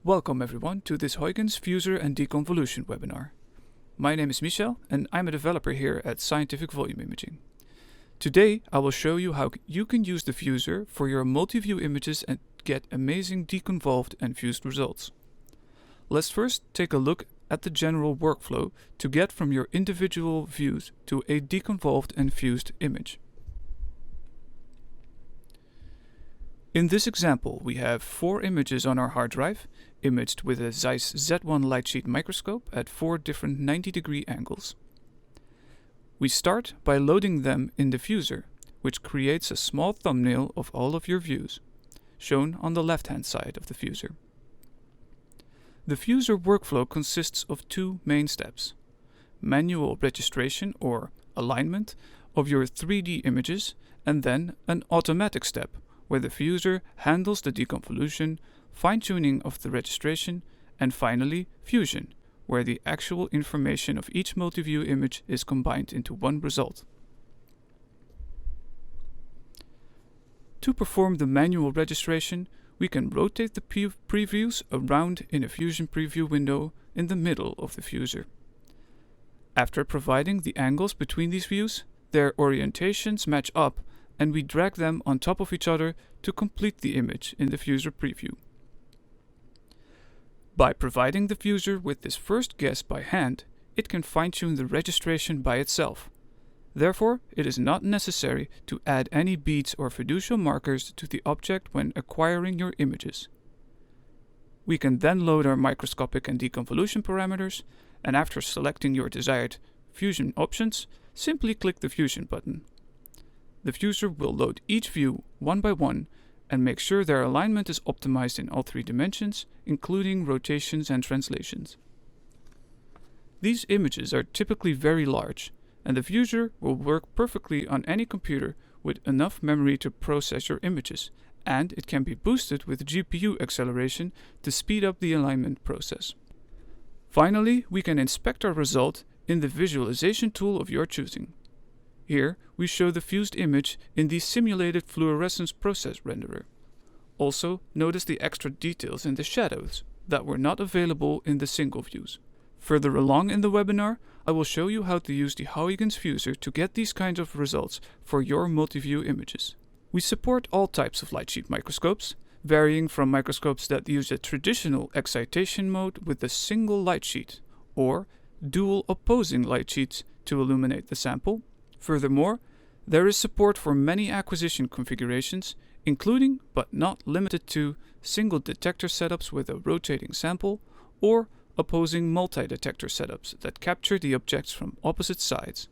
Welcome everyone to this Huygens FUSER and deconvolution webinar. My name is Michel and I'm a developer here at Scientific Volume Imaging. Today I will show you how you can use the FUSER for your multi-view images and get amazing deconvolved and fused results. Let's first take a look at the general workflow to get from your individual views to a deconvolved and fused image. In this example, we have 4 images on our hard drive, imaged with a Zeiss Z1 light sheet microscope at 4 different 90-degree angles. We start by loading them in the FUSER, which creates a small thumbnail of all of your views, shown on the left-hand side of the FUSER. The FUSER workflow consists of 2 main steps: manual registration or alignment of your 3D images, and then an automatic step, where the FUSER handles the deconvolution, fine-tuning of the registration, and finally fusion, where the actual information of each multi-view image is combined into one result. To perform the manual registration, we can rotate the previews around in a Fusion preview window in the middle of the FUSER. After providing the angles between these views, their orientations match up, and we drag them on top of each other to complete the image in the FUSER preview. By providing the FUSER with this first guess by hand, it can fine-tune the registration by itself. Therefore, it is not necessary to add any beads or fiducial markers to the object when acquiring your images. We can then load our microscopic and deconvolution parameters, and after selecting your desired fusion options, simply click the Fusion button. The FUSER will load each view one by one and make sure their alignment is optimized in all 3 dimensions, including rotations and translations. These images are typically very large, and the FUSER will work perfectly on any computer with enough memory to process your images, and it can be boosted with GPU acceleration to speed up the alignment process. Finally, we can inspect our result in the visualization tool of your choosing. Here, we show the fused image in the simulated fluorescence process renderer. Also, notice the extra details in the shadows that were not available in the single views. Further along in the webinar, I will show you how to use the Huygens FUSER to get these kinds of results for your multi-view images. We support all types of light sheet microscopes, varying from microscopes that use a traditional excitation mode with a single light sheet, or dual opposing light sheets to illuminate the sample. Furthermore, there is support for many acquisition configurations, including but not limited to single detector setups with a rotating sample, or opposing multi-detector setups that capture the objects from opposite sides.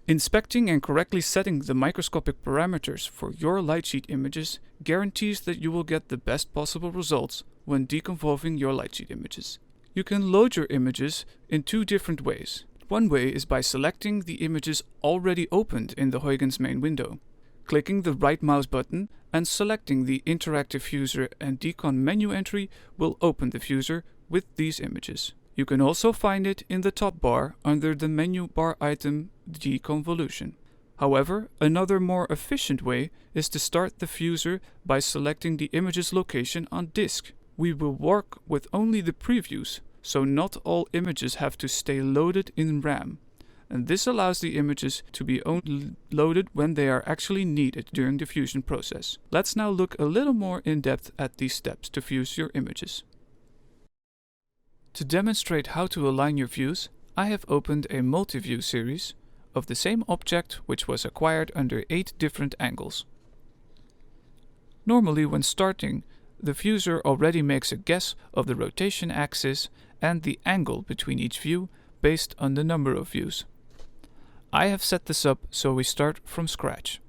Inspecting and correctly setting the microscopic parameters for your light sheet images guarantees that you will get the best possible results when deconvolving your light sheet images. You can load your images in 2 different ways. One way is by selecting the images already opened in the Huygens main window, clicking the right mouse button and selecting the interactive FUSER and decon menu entry will open the FUSER with these images. You can also find it in the top bar under the menu bar item deconvolution. However, another more efficient way is to start the FUSER by selecting the image's location on disk. We will work with only the previews, so not all images have to stay loaded in RAM, and this allows the images to be only loaded when they are actually needed during the fusion process. Let's now look a little more in depth at these steps to fuse your images. To demonstrate how to align your views, I have opened a multi-view series of the same object which was acquired under 8 different angles. Normally when starting, the FUSER already makes a guess of the rotation axis and the angle between each view based on the number of views. I have set this up so we start from scratch.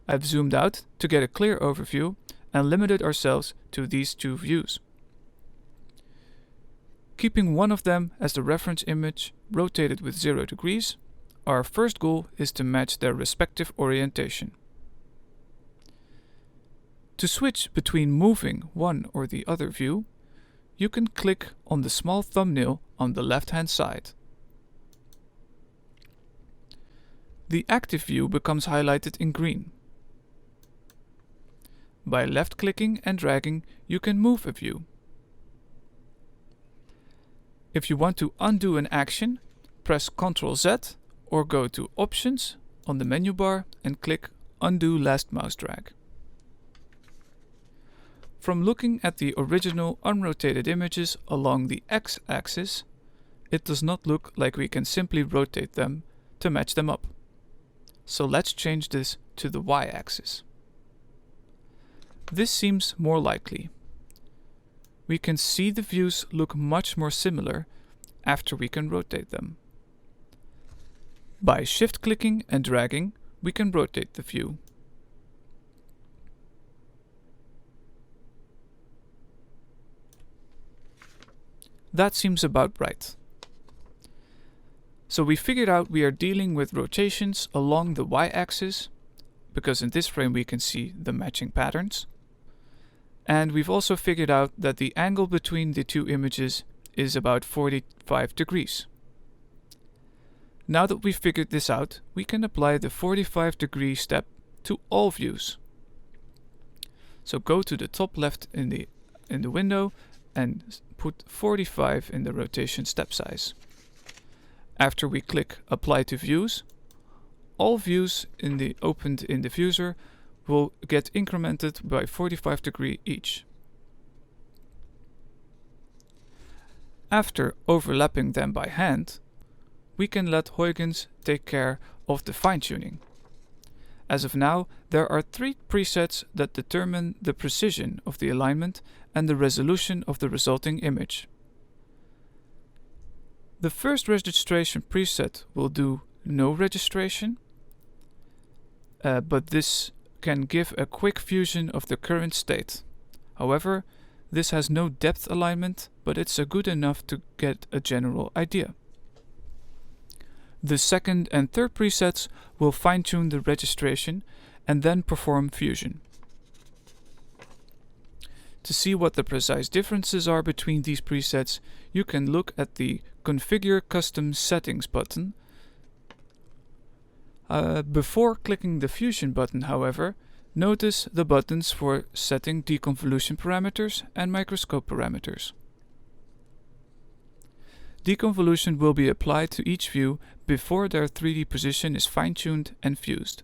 I've zoomed out to get a clear overview and limited ourselves to these 2 views. Keeping one of them as the reference image rotated with 0 degrees, our first goal is to match their respective orientation. To switch between moving one or the other view, you can click on the small thumbnail on the left-hand side. The active view becomes highlighted in green. By left-clicking and dragging, you can move a view. If you want to undo an action, press Ctrl-Z or go to Options on the menu bar and click Undo Last Mouse Drag. From looking at the original unrotated images along the X-axis, it does not look like we can simply rotate them to match them up. So let's change this to the Y-axis. This seems more likely. We can see the views look much more similar after we can rotate them. By shift-clicking and dragging, we can rotate the view. That seems about right. So we figured out we are dealing with rotations along the Y-axis, because in this frame we can see the matching patterns. And we've also figured out that the angle between the two images is about 45 degrees. Now that we've figured this out, we can apply the 45-degree step to all views. So go to the top left in the window and put 45 in the rotation step size. After we click Apply to Views, all views opened in the Fuser will get incremented by 45 degrees each. After overlapping them by hand, we can let Huygens take care of the fine-tuning. As of now, there are 3 presets that determine the precision of the alignment and the resolution of the resulting image. The first registration preset will do no registration, but this can give a quick fusion of the current state. However, this has no depth alignment, but it's good enough to get a general idea. The second and third presets will fine-tune the registration and then perform fusion. To see what the precise differences are between these presets, you can look at the Configure Custom Settings button. Before clicking the Fusion button, however, notice the buttons for setting deconvolution parameters and microscope parameters. Deconvolution will be applied to each view before their 3D position is fine-tuned and fused.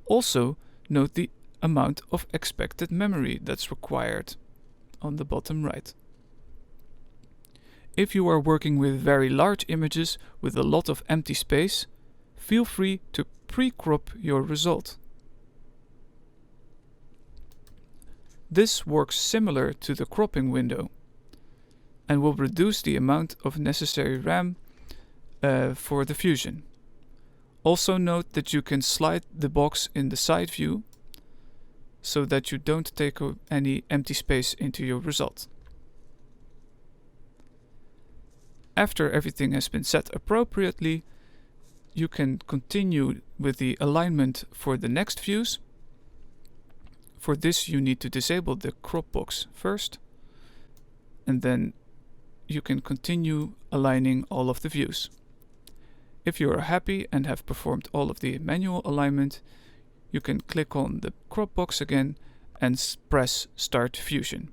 Also, note the amount of expected memory that's required on the bottom right. If you are working with very large images with a lot of empty space, feel free to pre-crop your result. This works similar to the cropping window and will reduce the amount of necessary RAM for the fusion. Also note that you can slide the box in the side view so that you don't take any empty space into your result. After everything has been set appropriately, you can continue with the alignment for the next views. For this you need to disable the crop box first, and then you can continue aligning all of the views. If you are happy and have performed all of the manual alignment, you can click on the crop box again and press Start Fusion.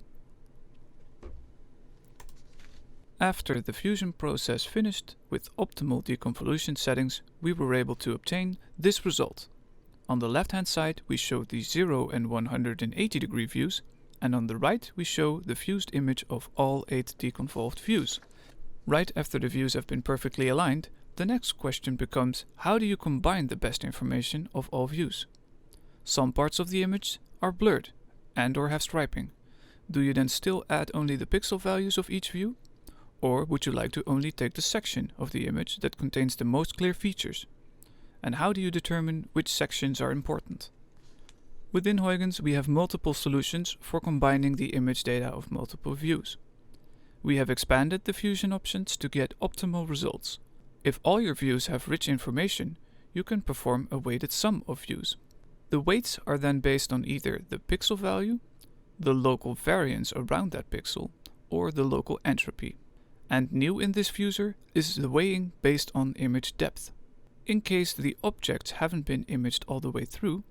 After the fusion process finished with optimal deconvolution settings, we were able to obtain this result. On the left hand side we show the 0 and 180 degree views, and on the right we show the fused image of all 8 deconvolved views. Right after the views have been perfectly aligned, the next question becomes: how do you combine the best information of all views? Some parts of the image are blurred and or have striping. Do you then still add only the pixel values of each view? Or would you like to only take the section of the image that contains the most clear features? And how do you determine which sections are important? Within Huygens we have multiple solutions for combining the image data of multiple views. We have expanded the fusion options to get optimal results. If all your views have rich information, you can perform a weighted sum of views. The weights are then based on either the pixel value, the local variance around that pixel, or the local entropy. And new in this fuser is the weighing based on image depth. In case the objects haven't been imaged all the way through,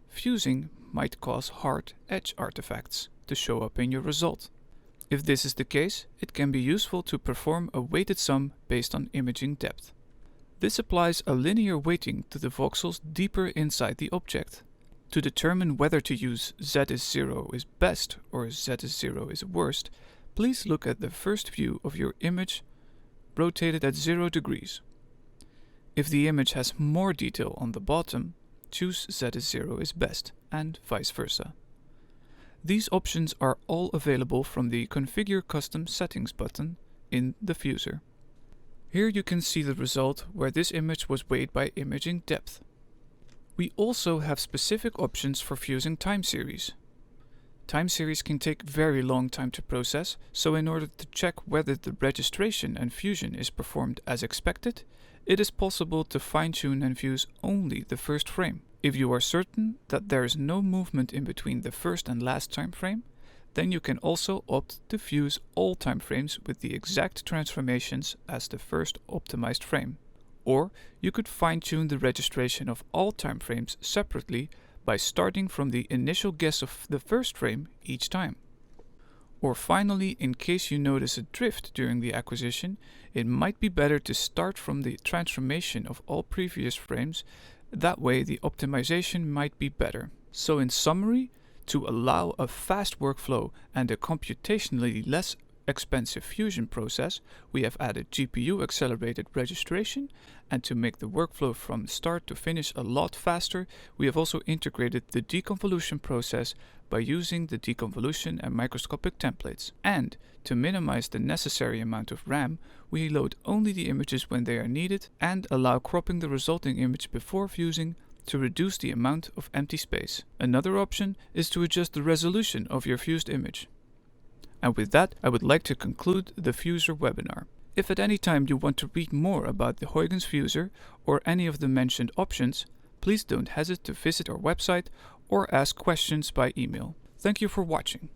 fusing might cause hard edge artifacts to show up in your result. If this is the case, it can be useful to perform a weighted sum based on imaging depth. This applies a linear weighting to the voxels deeper inside the object. To determine whether to use Z is 0 is best or Z is 0 is worst, please look at the first view of your image rotated at 0 degrees. If the image has more detail on the bottom, choose Z is 0 is best, and vice versa. These options are all available from the Configure Custom Settings button in the Fuser. Here you can see the result where this image was weighed by imaging depth. We also have specific options for fusing time series. Time series can take very long time to process, so in order to check whether the registration and fusion is performed as expected, it is possible to fine-tune and fuse only the first frame. If you are certain that there is no movement in between the first and last time frame, then you can also opt to fuse all time frames with the exact transformations as the first optimized frame. Or you could fine-tune the registration of all time frames separately by starting from the initial guess of the first frame each time. Or finally, in case you notice a drift during the acquisition, it might be better to start from the transformation of all previous frames. That way the optimization might be better. So in summary, to allow a fast workflow and a computationally less expensive fusion process, we have added GPU accelerated registration, and to make the workflow from start to finish a lot faster, we have also integrated the deconvolution process by using the deconvolution and microscopic templates. And to minimize the necessary amount of RAM, we load only the images when they are needed and allow cropping the resulting image before fusing to reduce the amount of empty space. Another option is to adjust the resolution of your fused image. And with that, I would like to conclude the Fuser webinar. If at any time you want to read more about the Huygens Fuser or any of the mentioned options, please don't hesitate to visit our website or ask questions by email. Thank you for watching.